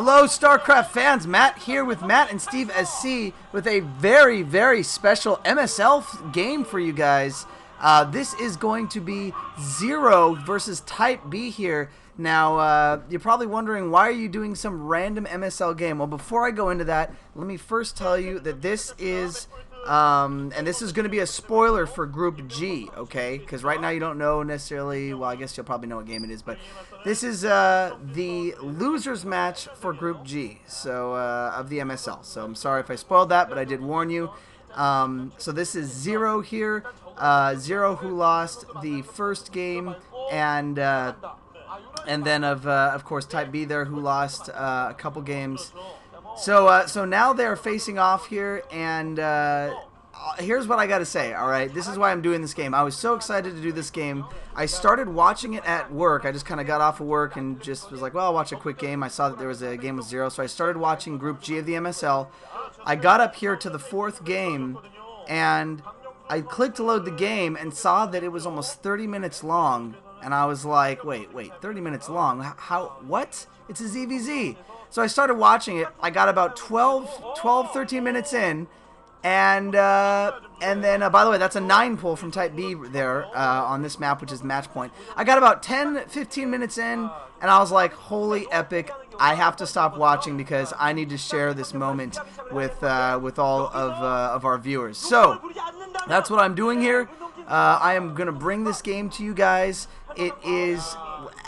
Hello, StarCraft fans. Matt here with Matt and Steve SC with a very, very special MSL game for you guys. This is going to be ZerO versus Type B here. Now, you're probably wondering, why are you doing some random MSL game? Well, before I go into that, let me first tell you that this is... and this is going to be a spoiler for Group G, okay? Because right now you don't know necessarily, well, I guess you'll probably know what game it is, but this is the losers match for Group G, so of the MSL. So I'm sorry if I spoiled that, but I did warn you. So this is ZerO here. ZerO, who lost the first game, and then of course Type B there, who lost a couple games. So now they're facing off here, and here's what I gotta say. All right, this is why I'm doing this game. I was so excited to do this game. I started watching it at work. I just kind of got off of work and just was like, well, I'll watch a quick game. I saw that there was a game with ZerO, so I started watching Group G of the MSL. I got up here to the fourth game, and I clicked to load the game and saw that it was almost 30 minutes long. And I was like, wait, 30 minutes long? How? What? It's a ZVZ. So I started watching it. I got about 13 minutes in, and then by the way, that's a 9 pull from Type B there on this map, which is match point. I got about 15 minutes in, and I was like, holy epic! I have to stop watching because I need to share this moment with all of our viewers. So that's what I'm doing here. I am gonna bring this game to you guys. It is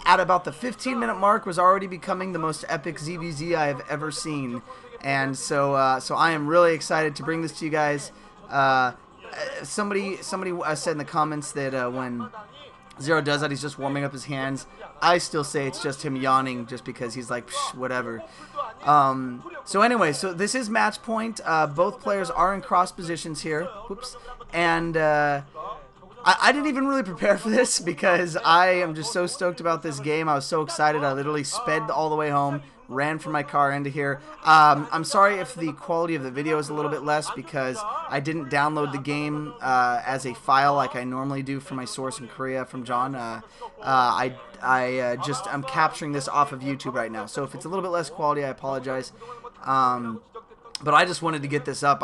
at about the 15-minute mark, was already becoming the most epic ZVZ I have ever seen, and so I am really excited to bring this to you guys. Somebody said in the comments that when ZerO does that, he's just warming up his hands. I still say it's just him yawning, just because he's like, psh, whatever. So anyway, so this is match point. Both players are in cross positions here. Whoops. And I didn't even really prepare for this because I am just so stoked about this game. I was so excited. I literally sped all the way home, ran from my car into here. I'm sorry if the quality of the video is a little bit less because I didn't download the game as a file like I normally do from my source in Korea from John. I'm capturing this off of YouTube right now. So if it's a little bit less quality, I apologize. But I just wanted to get this up.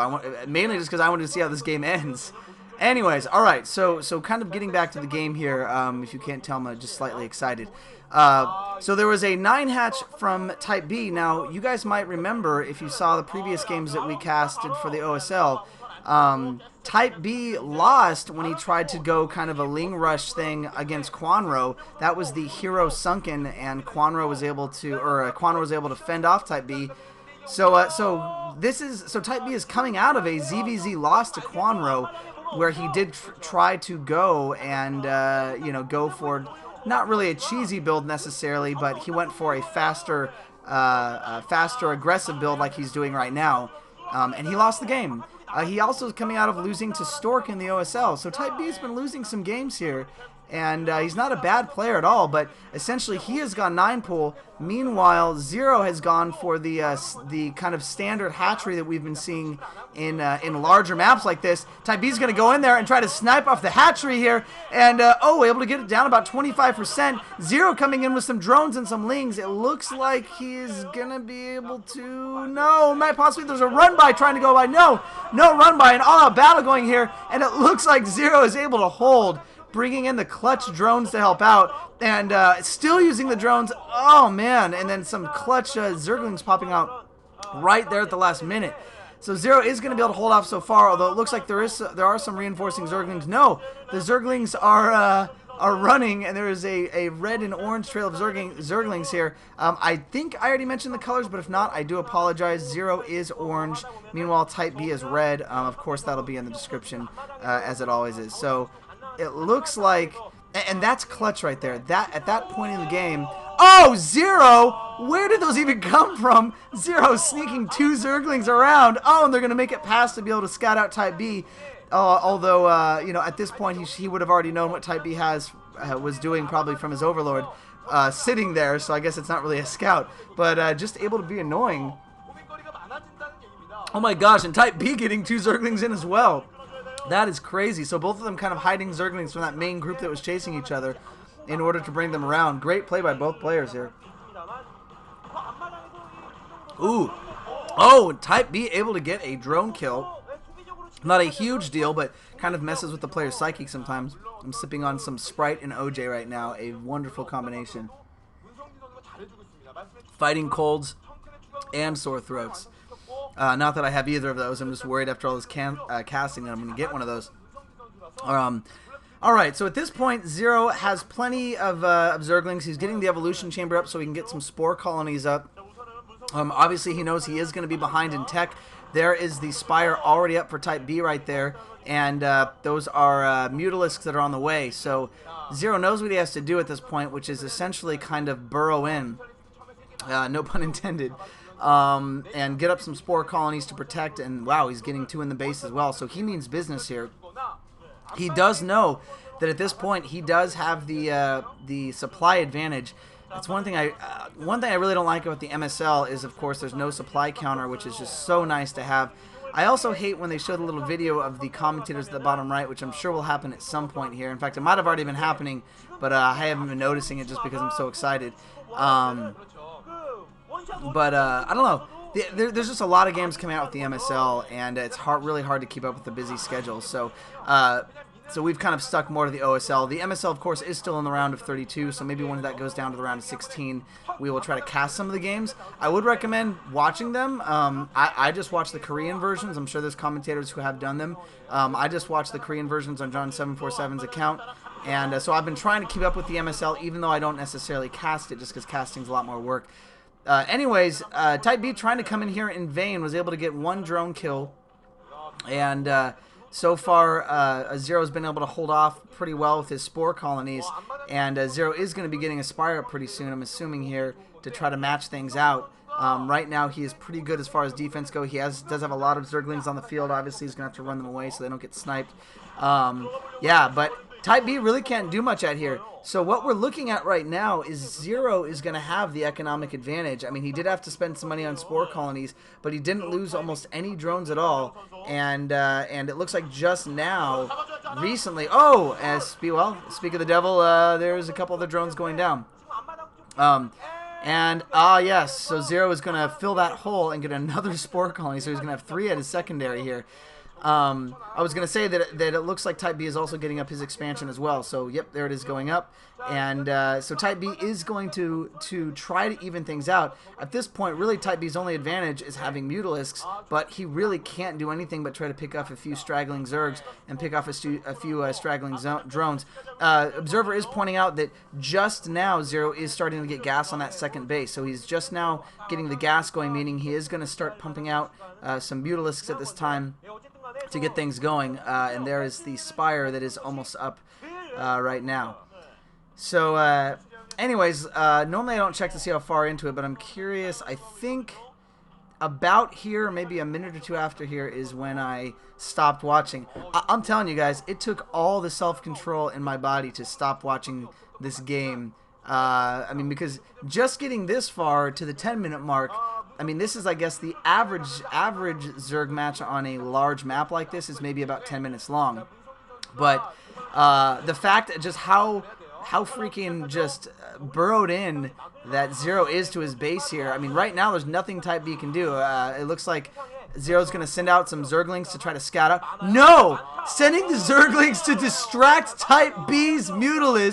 Mainly just because I wanted to see how this game ends. Anyways, alright, so kind of getting back to the game here, if you can't tell, I'm just slightly excited. So there was a 9 hatch from Type B. Now, you guys might remember, if you saw the previous games that we casted for the OSL, Type B lost when he tried to go kind of a Ling Rush thing against Quanro. That was the hero sunken, and Quanro was able to fend off Type B. So Type B is coming out of a ZVZ loss to Quanro, where he did try to go and go for not really a cheesy build necessarily, but he went for a faster aggressive build like he's doing right now, and he lost the game. He also is coming out of losing to Stork in the OSL, so Type B has been losing some games here, and he's not a bad player at all, but essentially he has gone 9 pull. Meanwhile, ZerO has gone for the kind of standard hatchery that we've been seeing in larger maps like this. Type B is going to go in there and try to snipe off the hatchery here, and able to get it down about 25%. ZerO coming in with some drones and some lings. It looks like he is going to be able to... No, might possibly... There's a run by trying to go by. No run by. An all-out battle going here, and it looks like ZerO is able to hold, bringing in the clutch drones to help out, and still using the drones. Oh man, and then some clutch Zerglings popping out right there at the last minute. So ZerO is going to be able to hold off so far, although it looks like there are some reinforcing Zerglings. No, the Zerglings are running, and there is a red and orange trail of Zerglings here. I think I already mentioned the colors, but if not, I do apologize. ZerO is orange, meanwhile Type B is red. Of course, that'll be in the description, as it always is. So it looks like, and that's clutch right there. That at that point in the game. Oh, ZerO! Where did those even come from? ZerO sneaking 2 Zerglings around. Oh, and they're gonna make it past to be able to scout out Type B. Although at this point he would have already known what Type B was doing, probably from his overlord sitting there. So I guess it's not really a scout, but just able to be annoying. Oh my gosh! And Type B getting 2 Zerglings in as well. That is crazy. So both of them kind of hiding Zerglings from that main group that was chasing each other in order to bring them around. Great play by both players here. Ooh. Oh, Type B able to get a drone kill. Not a huge deal, but kind of messes with the player's psyche sometimes. I'm sipping on some Sprite and OJ right now. A wonderful combination. Fighting colds and sore throats. Not that I have either of those. I'm just worried after all this casting that I'm going to get one of those. Alright, so at this point, ZerO has plenty of Zerglings. He's getting the evolution chamber up so he can get some spore colonies up. Obviously, he knows he is going to be behind in tech. There is the Spire already up for Type B right there, and those are Mutalisks that are on the way. So ZerO knows what he has to do at this point, which is essentially kind of burrow in, no pun intended, and get up some spore colonies to protect. And wow, he's getting 2 in the base as well, so he means business here. He does know that at this point he does have the supply advantage. That's one thing I really don't like about the MSL is, of course, there's no supply counter, which is just so nice to have. I also hate when they show the little video of the commentators at the bottom right, which I'm sure will happen at some point here. In fact, it might have already been happening, but I haven't been noticing it just because I'm so excited. I don't know. There's just a lot of games coming out with the MSL, and it's really hard to keep up with the busy schedule. So we've kind of stuck more to the OSL. The MSL, of course, is still in the round of 32, so maybe when that goes down to the round of 16, we will try to cast some of the games. I would recommend watching them. I just watched the Korean versions. I'm sure there's commentators who have done them. I just watched the Korean versions on John747's account, and so I've been trying to keep up with the MSL, even though I don't necessarily cast it, just because casting's a lot more work. Anyways, Type B trying to come in here in vain, was able to get 1 drone kill, and so far, ZerO's been able to hold off pretty well with his spore colonies, and ZerO is going to be getting a Spire up pretty soon, I'm assuming here, to try to match things out. Right now, he is pretty good as far as defense go. He does have a lot of Zerglings on the field. Obviously, he's going to have to run them away so they don't get sniped. Yeah, but Type B really can't do much out here. So what we're looking at right now is ZerO is going to have the economic advantage. I mean, he did have to spend some money on spore colonies, but he didn't lose almost any drones at all. And it looks like just now, recently, speak of the devil, there's a couple other drones going down. Yes, so ZerO is going to fill that hole and get another spore colony, so he's going to have 3 at his secondary here. I was going to say that it looks like Type B is also getting up his expansion as well. So, yep, there it is going up. And so Type B is going to try to even things out. At this point, really, Type B's only advantage is having Mutalisks, but he really can't do anything but try to pick off a few straggling Zergs and pick off a few straggling drones. Observer is pointing out that just now ZerO is starting to get gas on that second base. So he's just now getting the gas going, meaning he is going to start pumping out some Mutalisks at this time to get things going, and there is the Spire that is almost up right now. So anyways, normally I don't check to see how far into it, but I'm curious. I think about here, maybe a minute or 2 after here, is when I stopped watching. I'm telling you guys, it took all the self-control in my body to stop watching this game. I mean, because just getting this far to the 10-minute mark, I mean, this is, I guess, the average Zerg match on a large map like this is maybe about 10 minutes long. But the fact that just how freaking just burrowed in that ZerO is to his base here. I mean, right now there's nothing Type B can do. It looks like ZerO's going to send out some Zerglings to try to scout out. No! Sending the Zerglings to distract Type B's Mutalisk.